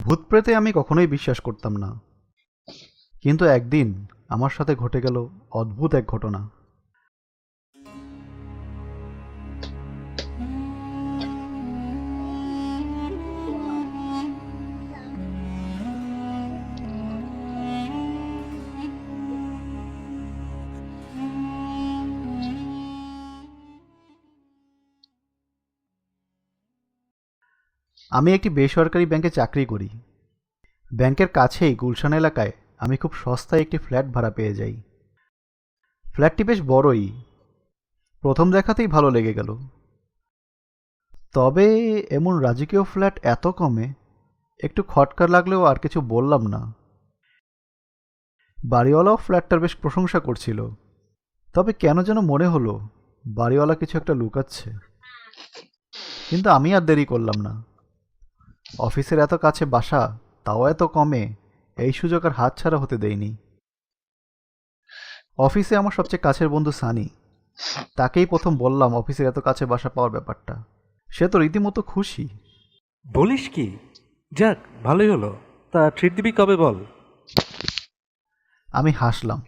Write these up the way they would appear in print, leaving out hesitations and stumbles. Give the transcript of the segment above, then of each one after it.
ভূত প্রেতে আমি কখনোই বিশ্বাস করতাম না, কিন্তু একদিন আমার সাথে ঘটে গেল অদ্ভুত এক ঘটনা। আমি একটি বেসরকারি ব্যাংকে চাকরি করি। ব্যাংকের কাছেই গুলশান এলাকায় আমি খুব সস্তায় একটি ফ্ল্যাট ভাড়া পেয়ে যাই। ফ্ল্যাটটি বেশ বড়ই। প্রথম দেখাতেই ভালো লেগে গেল। তবে এমন রাজকীয় ফ্ল্যাট এত কমে একটু খটকা লাগলেও আর কিছু বললাম না। বাড়িওয়ালাও ফ্ল্যাটটার বেশ প্রশংসা করছিল। তবে কেন যেন মনে হলো বাড়িওয়ালা কিছু একটা লুকাচ্ছে। কিন্তু আমি আর দেরি করলাম না। অফিসের এত কাছে বাসা, তাও এত কমে, এই সুযোগ আর হাতছাড়া হতে দেইনি। অফিসে আমার সবচেয়ে কাছের বন্ধু সানি, তাকেই প্রথম বললাম অফিসের এত কাছে বাসা পাওয়ার ব্যাপারটা। সে তো রীতিমতো খুশি। বলিস কি? যাক, ভালোই হলো। তা ট্রিট দিবি কবে বল? আমি হাসলাম।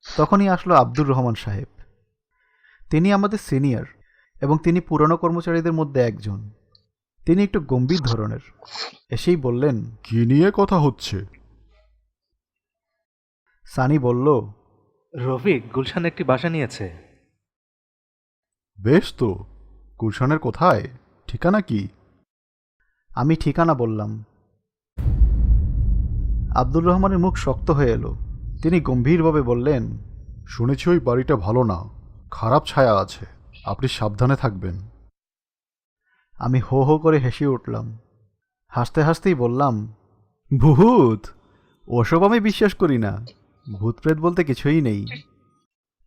তখনই আসলো আব্দুর রহমান সাহেব। তিনি আমাদের সিনিয়র এবং তিনি পুরনো কর্মচারীদের মধ্যে একজন। তিনি একটু গম্ভীর ধরনের। এসেই বললেন, কি নিয়ে কথা হচ্ছে? সানি বলল, রফিক গুলশানে একটি বাসা নিয়েছে। বেশ তো, গুলশানের কোথায়? ঠিকানা কি? আমি ঠিকানা বললাম। আব্দুর রহমানের মুখ শক্ত হয়ে এলো। তিনি গম্ভীরভাবে বললেন, শুনেছি ওই বাড়িটা ভালো না, খারাপ ছায়া আছে, আপনি সাবধানে থাকবেন। আমি হো হো করে হেসে উঠলাম। হাসতে হাসতেই বললাম, ভূত? ওসব আমি বিশ্বাস করি না। ভূত প্রেত বলতে কিছুই নেই।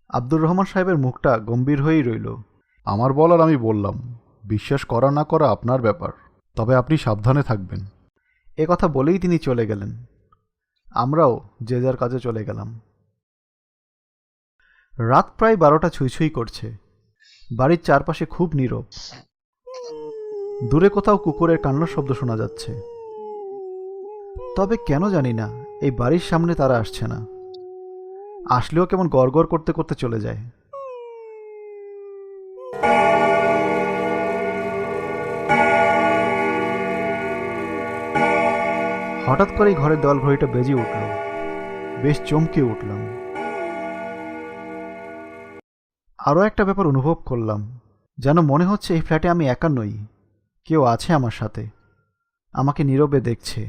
আব্দুর রহমান সাহেবের মুখটা গম্ভীর হয়েই রইল। আমার বলার আমি বললাম, বিশ্বাস করা না করা আপনার ব্যাপার, তবে আপনি সাবধানে থাকবেন। এ কথা বলেই তিনি চলে গেলেন। আমরাও যে যার কাজে চলে গেলাম। রাত প্রায় 12টা ছুঁই করছে। বাড়ির চারপাশে খুব নীরব। দূরে কোথাও কুকুরের কান্নার শব্দ শোনা যাচ্ছে। তবে কেন জানি না এই বাড়ির সামনে তারা আসছে না। আসলেও কেমন গড়গড় করতে করতে চলে যায়। হঠাৎ করেই ঘরের দেওয়াল ঘড়িটা বেজে উঠল। বেশ চমকে উঠলাম। আরও একটা ব্যাপার অনুভব করলাম, যেন মনে হচ্ছে এই ফ্ল্যাটে আমি একা নই, কেউ আছে আমার সাথে, আমাকে নীরবে দেখছে।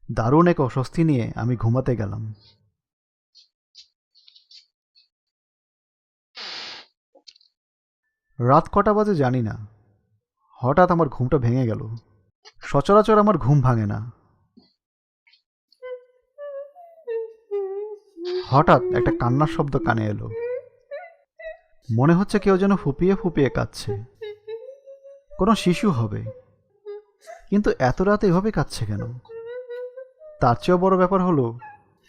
দারুণ এক অস্বস্তি নিয়ে আমি ঘুমাতে গেলাম। রাত কটা বাজে জানি না, হঠাৎ আমার ঘুমটা ভেঙে গেল। সচরাচর আমার ঘুম ভাঙে না। হঠাৎ একটা কান্নার শব্দ কানে এলো। মনে হচ্ছে কেউ যেন ফুপিয়ে ফুপিয়ে কাঁদছে। কোনো শিশু হবে, কিন্তু এত রাত এভাবে কাঁদছে কেন? তার চেয়েও বড় ব্যাপার হলো,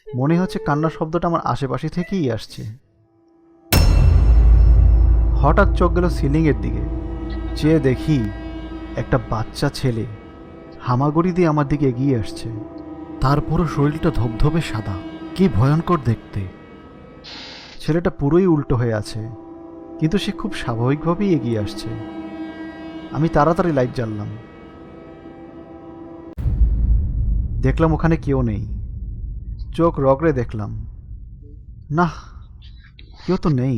মনে হচ্ছে কান্নার শব্দটা আমার আশেপাশে থেকেই আসছে। হঠাৎ চোখ গেল সিলিংয়ের দিকে। চেয়ে দেখি একটা বাচ্চা ছেলে হামাগুড়ি দিয়ে আমার দিকে এগিয়ে আসছে। তার পুরো শরীরটা ধবধবে সাদা, কি ভয়ঙ্কর দেখতে। ছেলেটা পুরোই উল্টো হয়ে আছে, কিন্তু সে খুব স্বাভাবিকভাবেই এগিয়ে আসছে। আমি তাড়াতাড়ি লাইট জ্বাললাম। দেখলাম ওখানে কেউ নেই। চোখ রগড়ে দেখলাম, না, কেউ তো নেই।